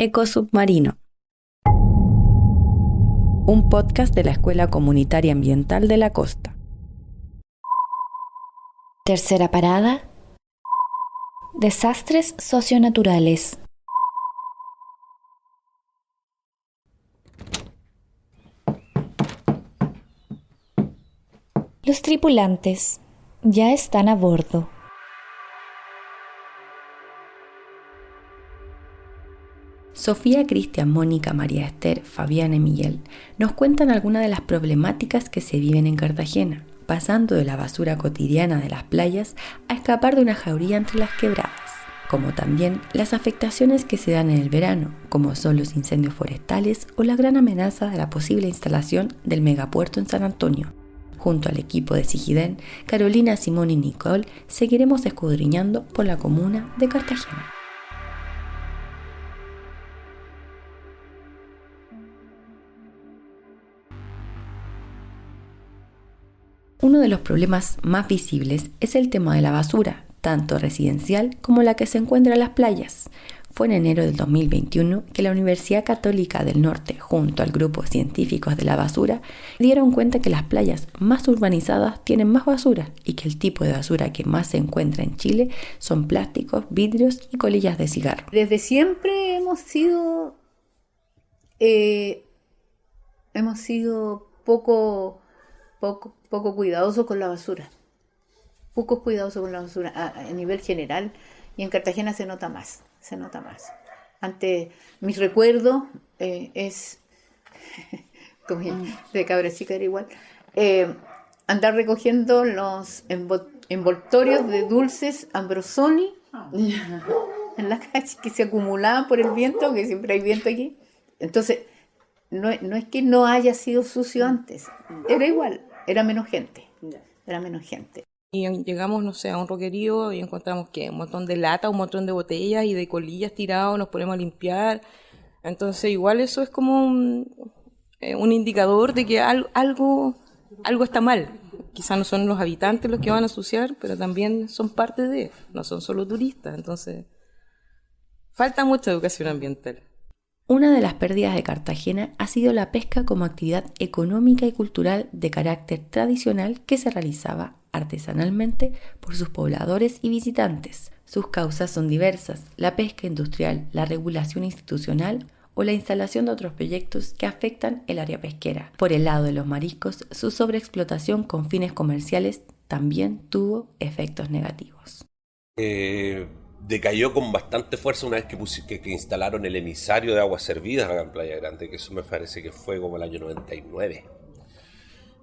Ecosubmarino, un podcast de la Escuela Comunitaria Ambiental de la Costa. Tercera parada: desastres socionaturales. Los tripulantes ya están a bordo. Sofía, Cristian, Mónica, María Esther, Fabián y Miguel nos cuentan algunas de las problemáticas que se viven en Cartagena, pasando de la basura cotidiana de las playas a escapar de una jauría entre las quebradas, como también las afectaciones que se dan en el verano, como son los incendios forestales o la gran amenaza de la posible instalación del megapuerto en San Antonio. Junto al equipo de Sigiden, Carolina, Simón y Nicole seguiremos escudriñando por la comuna de Cartagena. Uno de los problemas más visibles es el tema de la basura, tanto residencial como la que se encuentra en las playas. Fue en enero del 2021 que la Universidad Católica del Norte, junto al grupo Científicos de la Basura, dieron cuenta que las playas más urbanizadas tienen más basura y que el tipo de basura que más se encuentra en Chile son plásticos, vidrios y colillas de cigarro. Desde siempre hemos sido poco cuidadosos con la basura. Poco cuidadosos con la basura a nivel general, y en Cartagena se nota más. Antes, mis recuerdos es, como de cabra chica era igual, andar recogiendo los envoltorios de dulces Ambrosoni en la calle que se acumulaban por el viento, que siempre hay viento aquí. Entonces, no es que no haya sido sucio antes, era igual, era menos gente. Y llegamos, no sé, a un roquerío y encontramos que un montón de lata, un montón de botellas y de colillas tirados, nos ponemos a limpiar. Entonces igual eso es como un indicador de que algo está mal. Quizás no son los habitantes los que van a ensuciar, pero también son parte de, no son solo turistas. Entonces falta mucha educación ambiental. Una de las pérdidas de Cartagena ha sido la pesca como actividad económica y cultural de carácter tradicional que se realizaba artesanalmente por sus pobladores y visitantes. Sus causas son diversas: la pesca industrial, la regulación institucional o la instalación de otros proyectos que afectan el área pesquera. Por el lado de los mariscos, su sobreexplotación con fines comerciales también tuvo efectos negativos. Decayó con bastante fuerza una vez que instalaron el emisario de aguas servidas acá en Playa Grande, que eso me parece que fue como el año 99.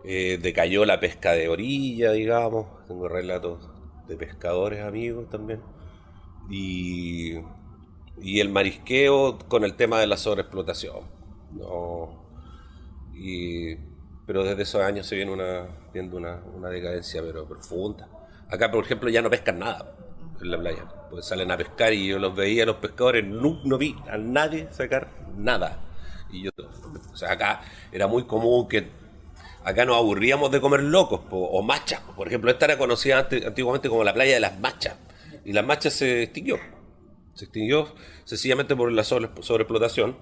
Decayó la pesca de orilla, digamos. Tengo relatos de pescadores amigos también. Y el marisqueo con el tema de la sobreexplotación, ¿no? Pero desde esos años se viene viendo una decadencia pero profunda. Acá, por ejemplo, ya no pescan nada en la playa, pues salen a pescar y yo los veía, los pescadores, no vi a nadie sacar nada. O sea, acá era muy común que acá nos aburríamos de comer locos o machas. Por ejemplo, esta era conocida antiguamente como la playa de las machas, y las machas se extinguió sencillamente por la sobreexplotación.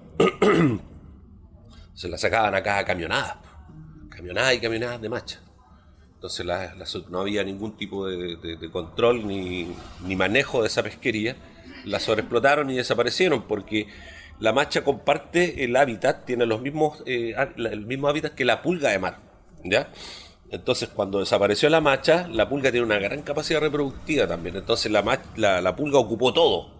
Se la sacaban acá a camionadas de machas. Entonces no había ningún tipo de control ni manejo de esa pesquería. La sobreexplotaron y desaparecieron porque la macha comparte el hábitat, tiene el mismo hábitat que la pulga de mar, ¿ya? Entonces cuando desapareció la macha, la pulga tiene una gran capacidad reproductiva también. Entonces la pulga ocupó todo.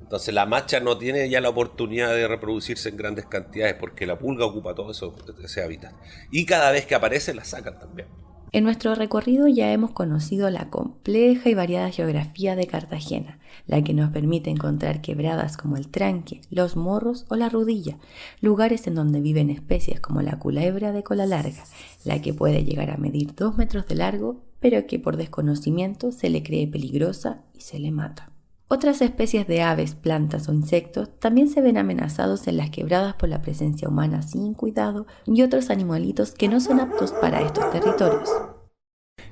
Entonces la macha no tiene ya la oportunidad de reproducirse en grandes cantidades porque la pulga ocupa todo ese hábitat. Y cada vez que aparece la sacan también. En nuestro recorrido ya hemos conocido la compleja y variada geografía de Cartagena, la que nos permite encontrar quebradas como el Tranque, los Morros o la Rudilla, lugares en donde viven especies como la culebra de cola larga, la que puede llegar a medir 2 metros de largo, pero que por desconocimiento se le cree peligrosa y se le mata. Otras especies de aves, plantas o insectos también se ven amenazados en las quebradas por la presencia humana sin cuidado y otros animalitos que no son aptos para estos territorios.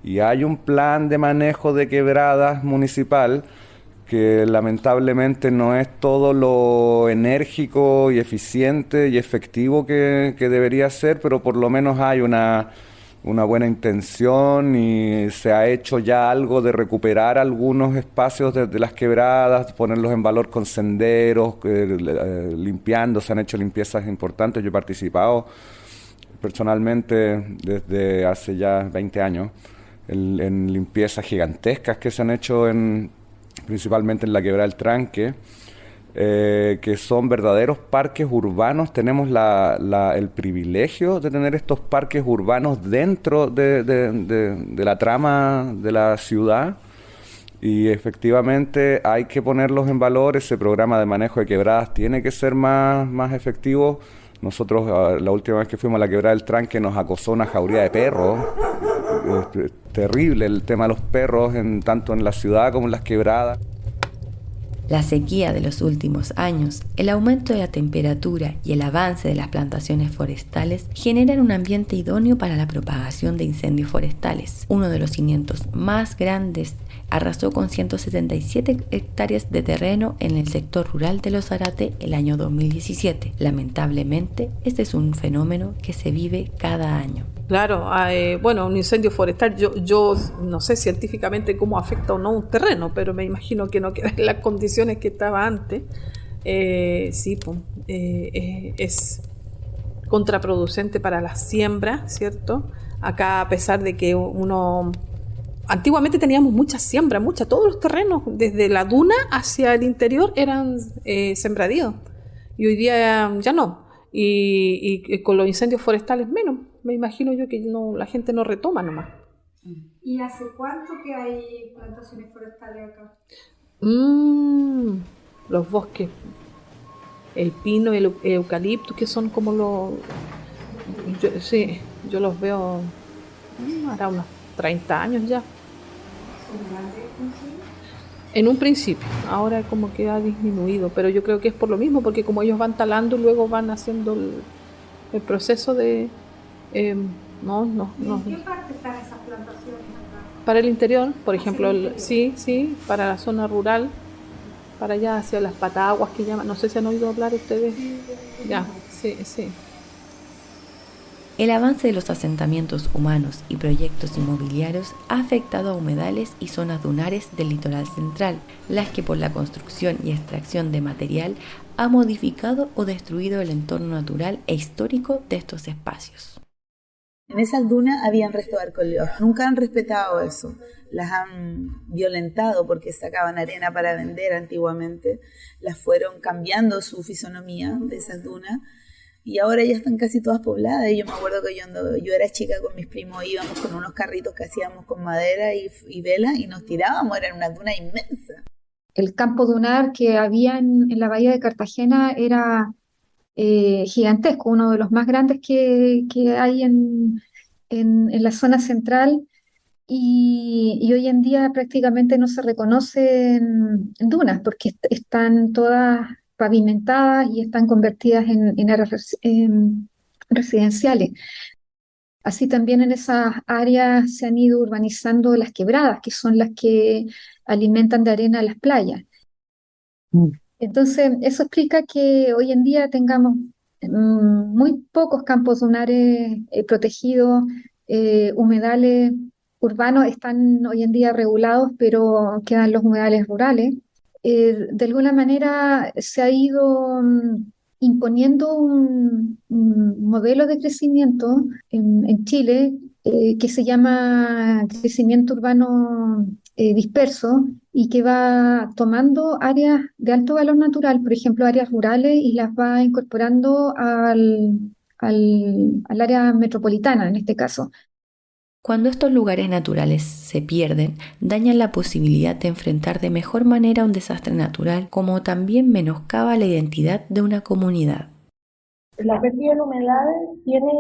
Y hay un plan de manejo de quebradas municipal que lamentablemente no es todo lo enérgico y eficiente y efectivo que debería ser, pero por lo menos hay una buena intención y se ha hecho ya algo de recuperar algunos espacios de las quebradas, ponerlos en valor con senderos, limpiando, se han hecho limpiezas importantes. Yo he participado personalmente desde hace ya 20 años en limpiezas gigantescas que se han hecho principalmente en la Quebrada del Tranque, que son verdaderos parques urbanos. Tenemos el privilegio de tener estos parques urbanos dentro de la trama de la ciudad, y efectivamente hay que ponerlos en valor. Ese programa de manejo de quebradas tiene que ser más efectivo. Nosotros, la última vez que fuimos a la Quebrada del Tranque, nos acosó una jauría de perros. Terrible el tema de los perros, tanto en la ciudad como en las quebradas. La sequía de los últimos años, el aumento de la temperatura y el avance de las plantaciones forestales generan un ambiente idóneo para la propagación de incendios forestales. Uno de los cimientos más grandes arrasó con 177 hectáreas de terreno en el sector rural de Los Zárate el año 2017. Lamentablemente, este es un fenómeno que se vive cada año. Claro, bueno, un incendio forestal, yo no sé científicamente cómo afecta o no un terreno, pero me imagino que no queda en las condiciones que estaba antes. Sí, es contraproducente para la siembra, ¿cierto? Acá, a pesar de que antiguamente teníamos mucha siembra, todos los terrenos, desde la duna hacia el interior eran sembradíos, y hoy día ya no, y con los incendios forestales menos. Me imagino yo que la gente no retoma nomás. ¿Y hace cuánto que hay plantaciones forestales acá? Los bosques, el pino y el eucalipto, que son como yo los veo, hará unos 30 años ya. ¿Son grandes? En un principio, ahora como que ha disminuido, pero yo creo que es por lo mismo, porque como ellos van talando y luego van haciendo el proceso de... No. ¿En qué parte están esas plantaciones acá? Para el interior, por ejemplo, Sí, sí, para la zona rural, para allá hacia las Pataguas que llaman, no sé si han oído hablar ustedes. Ya, sí. El avance de los asentamientos humanos y proyectos inmobiliarios ha afectado a humedales y zonas dunares del litoral central, las que por la construcción y extracción de material ha modificado o destruido el entorno natural e histórico de estos espacios. En esas dunas habían restos de arcoleós, nunca han respetado eso, las han violentado porque sacaban arena para vender antiguamente, las fueron cambiando su fisonomía de esas dunas, y ahora ya están casi todas pobladas. Y yo me acuerdo que yo era chica, con mis primos íbamos con unos carritos que hacíamos con madera y vela y nos tirábamos, era una duna inmensa. El campo dunar que había en la bahía de Cartagena era gigantesco, uno de los más grandes que hay en la zona central, y hoy en día prácticamente no se reconocen dunas porque están todas pavimentadas y están convertidas en áreas residenciales. Así también en esas áreas se han ido urbanizando las quebradas, que son las que alimentan de arena las playas. Entonces, eso explica que hoy en día tengamos muy pocos campos dunares protegidos, humedales urbanos están hoy en día regulados, pero quedan los humedales rurales. De alguna manera se ha ido imponiendo un modelo de crecimiento en Chile que se llama crecimiento urbano disperso, y que va tomando áreas de alto valor natural, por ejemplo áreas rurales, y las va incorporando al área metropolitana en este caso. Cuando estos lugares naturales se pierden, dañan la posibilidad de enfrentar de mejor manera un desastre natural, como también menoscaba la identidad de una comunidad. La pérdida de humedales tiene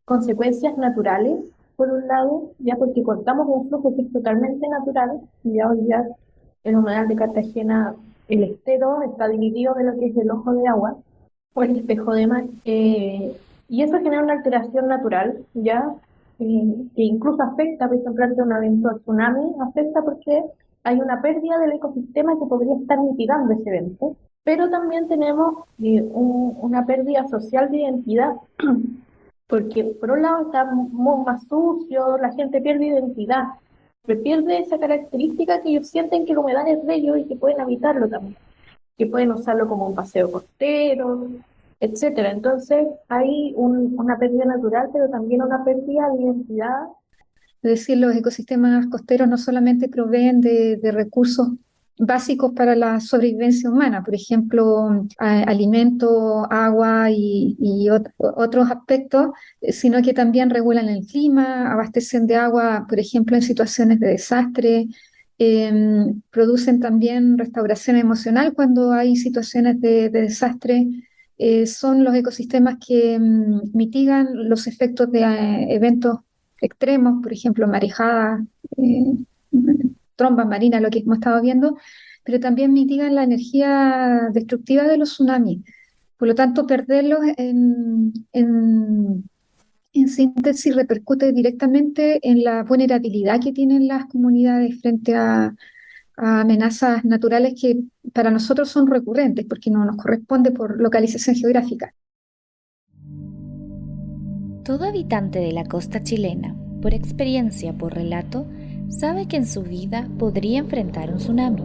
consecuencias naturales, por un lado, ya porque cortamos un flujo que es totalmente natural, y ya hoy día el humedal de Cartagena, el estero está dividido de lo que es el ojo de agua o el espejo de mar, y eso genera una alteración natural, ya que incluso afecta, por ejemplo, ante un evento tsunami, afecta porque hay una pérdida del ecosistema que podría estar mitigando ese evento, pero también tenemos una pérdida social de identidad, porque por un lado está más sucio, la gente pierde identidad, pero pierde esa característica que ellos sienten que la humedal es de ellos y que pueden habitarlo también, que pueden usarlo como un paseo costero, etcétera. Entonces hay una pérdida natural, pero también una pérdida de identidad. Es decir, los ecosistemas costeros no solamente proveen de recursos básicos para la sobrevivencia humana, por ejemplo, alimento, agua y otros aspectos, sino que también regulan el clima, abastecen de agua, por ejemplo, en situaciones de desastre, producen también restauración emocional cuando hay situaciones de desastre. Son los ecosistemas que mitigan los efectos de eventos extremos, por ejemplo, marejadas, trombas marinas, lo que hemos estado viendo, pero también mitigan la energía destructiva de los tsunamis. Por lo tanto, perderlos en síntesis repercute directamente en la vulnerabilidad que tienen las comunidades frente a amenazas naturales que para nosotros son recurrentes porque no nos corresponde por localización geográfica. Todo habitante de la costa chilena, por experiencia, por relato, sabe que en su vida podría enfrentar un tsunami.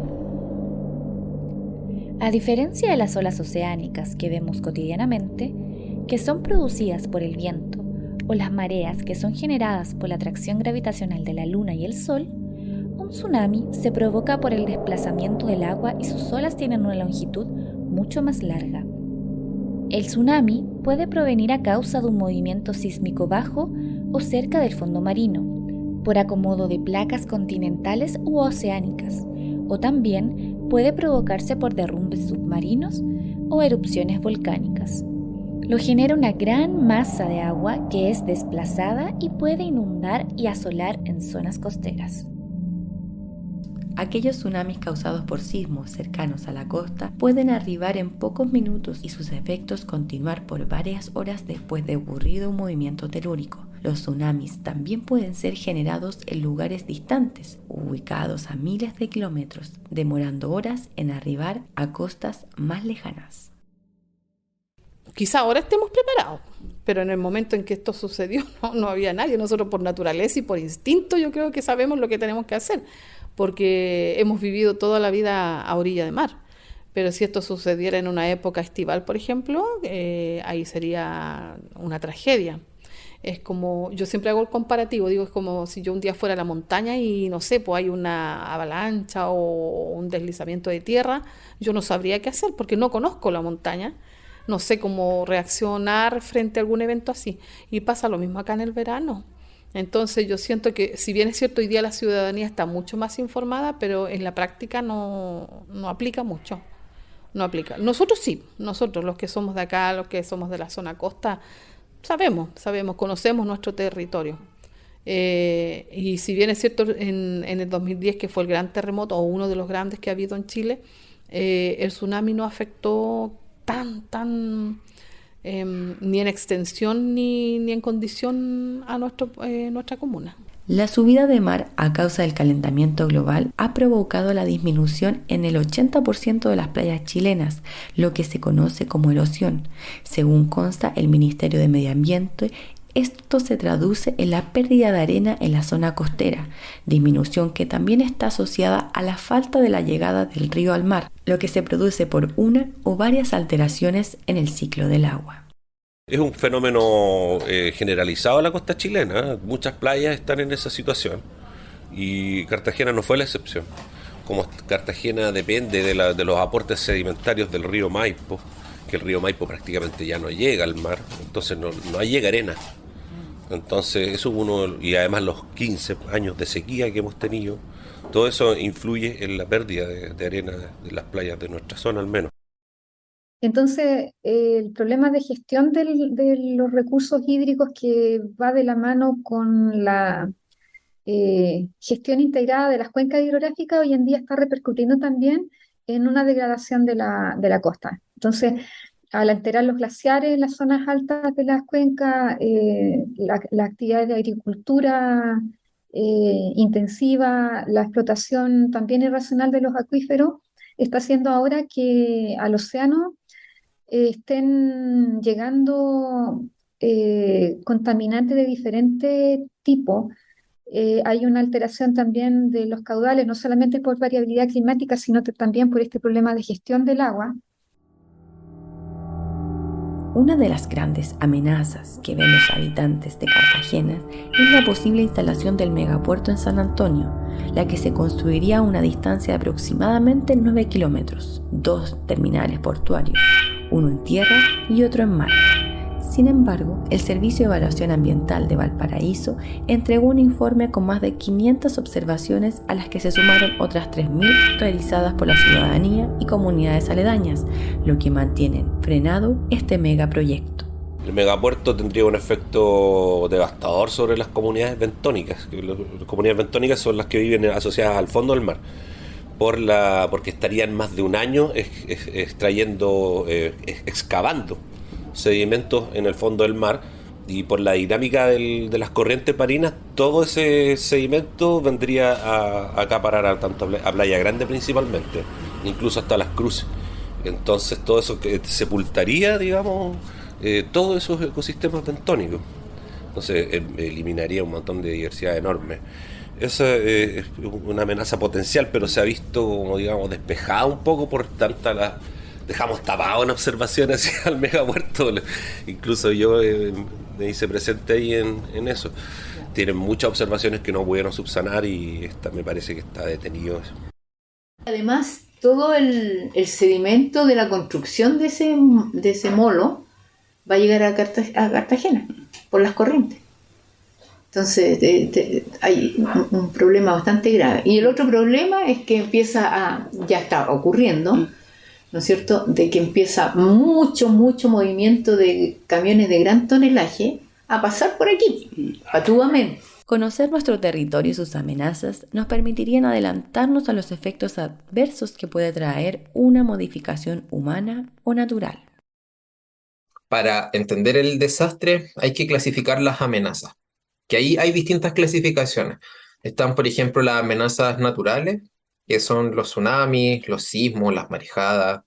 A diferencia de las olas oceánicas que vemos cotidianamente, que son producidas por el viento, o las mareas que son generadas por la atracción gravitacional de la Luna y el Sol, un tsunami se provoca por el desplazamiento del agua y sus olas tienen una longitud mucho más larga. El tsunami puede provenir a causa de un movimiento sísmico bajo o cerca del fondo marino, por acomodo de placas continentales u oceánicas, o también puede provocarse por derrumbes submarinos o erupciones volcánicas. Lo genera una gran masa de agua que es desplazada y puede inundar y asolar en zonas costeras. Aquellos tsunamis causados por sismos cercanos a la costa pueden arribar en pocos minutos y sus efectos continuar por varias horas después de ocurrido un movimiento telúrico. Los tsunamis también pueden ser generados en lugares distantes, ubicados a miles de kilómetros, demorando horas en arribar a costas más lejanas. Quizá ahora estemos preparados, pero en el momento en que esto sucedió no había nadie. Nosotros por naturaleza y por instinto yo creo que sabemos lo que tenemos que hacer, porque hemos vivido toda la vida a orilla de mar. Pero si esto sucediera en una época estival, por ejemplo, ahí sería una tragedia. Es como, yo siempre hago el comparativo, digo, es como si yo un día fuera a la montaña y no sé, pues hay una avalancha o un deslizamiento de tierra, yo no sabría qué hacer porque no conozco la montaña, no sé cómo reaccionar frente a algún evento así. Y pasa lo mismo acá en el verano. Entonces yo siento que, si bien es cierto, hoy día la ciudadanía está mucho más informada, pero en la práctica no aplica mucho. No aplica. Nosotros sí, nosotros los que somos de acá, los que somos de la zona costa, sabemos, conocemos nuestro territorio. Y si bien es cierto, en el 2010, que fue el gran terremoto, o uno de los grandes que ha habido en Chile, el tsunami no afectó tan ni en extensión ni en condición a nuestra comuna. La subida de mar a causa del calentamiento global ha provocado la disminución en el 80% de las playas chilenas, lo que se conoce como erosión. Según consta el Ministerio de Medio Ambiente, esto se traduce en la pérdida de arena en la zona costera, disminución que también está asociada a la falta de la llegada del río al mar, lo que se produce por una o varias alteraciones en el ciclo del agua. Es un fenómeno generalizado en la costa chilena. Muchas playas están en esa situación y Cartagena no fue la excepción. Como Cartagena depende de los aportes sedimentarios del río Maipo, que el río Maipo prácticamente ya no llega al mar, entonces no llega arena. Entonces eso y además los 15 años de sequía que hemos tenido, todo eso influye en la pérdida de arena de las playas de nuestra zona al menos. Entonces, el problema de gestión de los recursos hídricos, que va de la mano con la gestión integrada de las cuencas hidrográficas, hoy en día está repercutiendo también en una degradación de la costa. Entonces, al alterar los glaciares en las zonas altas de las cuencas, las actividades de agricultura intensiva, la explotación también irracional de los acuíferos, está haciendo ahora que al océano estén llegando contaminantes de diferente tipo. Hay una alteración también de los caudales, no solamente por variabilidad climática, sino también por este problema de gestión del agua. Una de las grandes amenazas que ven los habitantes de Cartagena es la posible instalación del megapuerto en San Antonio, la que se construiría a una distancia de aproximadamente 9 kilómetros, 2 terminales portuarios, uno en tierra y otro en mar. Sin embargo, el Servicio de Evaluación Ambiental de Valparaíso entregó un informe con más de 500 observaciones a las que se sumaron otras 3.000 realizadas por la ciudadanía y comunidades aledañas, lo que mantiene frenado este megaproyecto. El megapuerto tendría un efecto devastador sobre las comunidades bentónicas. Las comunidades bentónicas son las que viven asociadas al fondo del mar, porque estarían más de un año excavando sedimentos en el fondo del mar, y por la dinámica de las corrientes marinas, todo ese sedimento vendría a acaparar tanto a Playa Grande principalmente, incluso hasta Las Cruces. Entonces todo eso que sepultaría, digamos, todos esos ecosistemas bentónicos. Entonces eliminaría un montón de diversidad enorme. Esa es una amenaza potencial, pero se ha visto, como digamos, despejada un poco por tanta dejamos tapado en observaciones al megapuerto. Incluso yo me hice presente ahí en eso. Tienen muchas observaciones que no pudieron subsanar, y esta me parece que está detenido. Además, todo el sedimento de la construcción de ese molo va a llegar a Cartagena por las corrientes. Entonces hay un problema bastante grave. Y el otro problema es que ya está ocurriendo, ¿no es cierto?, de que empieza mucho movimiento de camiones de gran tonelaje a pasar por aquí, patúamente. Conocer nuestro territorio y sus amenazas nos permitirían adelantarnos a los efectos adversos que puede traer una modificación humana o natural. Para entender el desastre hay que clasificar las amenazas, que ahí hay distintas clasificaciones. Están, por ejemplo, las amenazas naturales, que son los tsunamis, los sismos, las marejadas.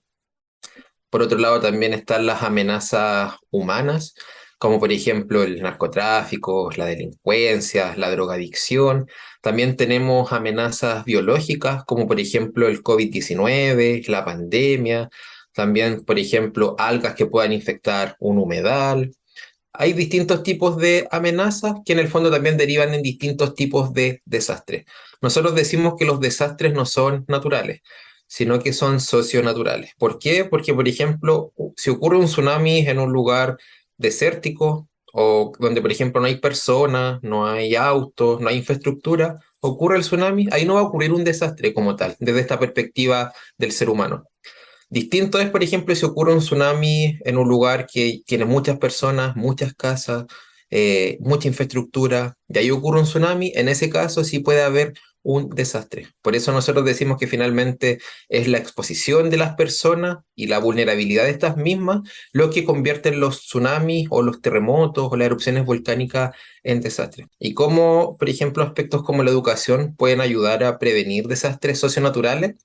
Por otro lado, también están las amenazas humanas, como por ejemplo el narcotráfico, la delincuencia, la drogadicción. También tenemos amenazas biológicas, como por ejemplo el COVID-19, la pandemia. También, por ejemplo, algas que puedan infectar un humedal. Hay distintos tipos de amenazas que en el fondo también derivan en distintos tipos de desastres. Nosotros decimos que los desastres no son naturales, sino que son socionaturales. ¿Por qué? Porque, por ejemplo, si ocurre un tsunami en un lugar desértico o donde, por ejemplo, no hay personas, no hay autos, no hay infraestructura, ocurre el tsunami, ahí no va a ocurrir un desastre como tal, desde esta perspectiva del ser humano. Distinto es, por ejemplo, si ocurre un tsunami en un lugar que tiene muchas personas, muchas casas, mucha infraestructura, y ahí ocurre un tsunami, en ese caso sí puede haber un desastre. Por eso nosotros decimos que finalmente es la exposición de las personas y la vulnerabilidad de estas mismas lo que convierte los tsunamis o los terremotos o las erupciones volcánicas en desastres. Y cómo, por ejemplo, aspectos como la educación pueden ayudar a prevenir desastres socionaturales,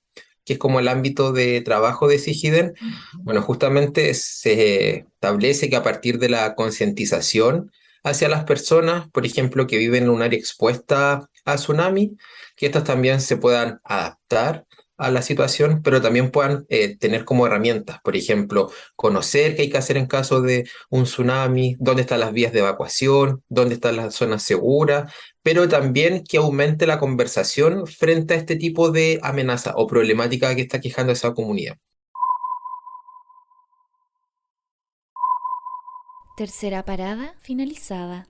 que es como el ámbito de trabajo de SIGIDEN. Bueno, justamente se establece que a partir de la concientización hacia las personas, por ejemplo, que viven en un área expuesta a tsunami, que estas también se puedan adaptar a la situación, pero también puedan tener como herramientas, por ejemplo, conocer qué hay que hacer en caso de un tsunami, dónde están las vías de evacuación, dónde están las zonas seguras, pero también que aumente la conversación frente a este tipo de amenaza o problemática que está quejando esa comunidad. Tercera parada finalizada.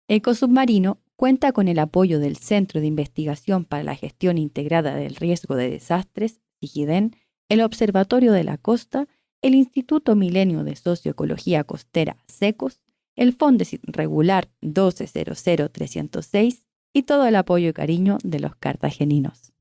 Ecosubmarino cuenta con el apoyo del Centro de Investigación para la Gestión Integrada del Riesgo de Desastres, SIGIDEN, el Observatorio de la Costa, el Instituto Milenio de Socioecología Costera, SECOS, el Fondesit Regular 1200306 y todo el apoyo y cariño de los cartageninos.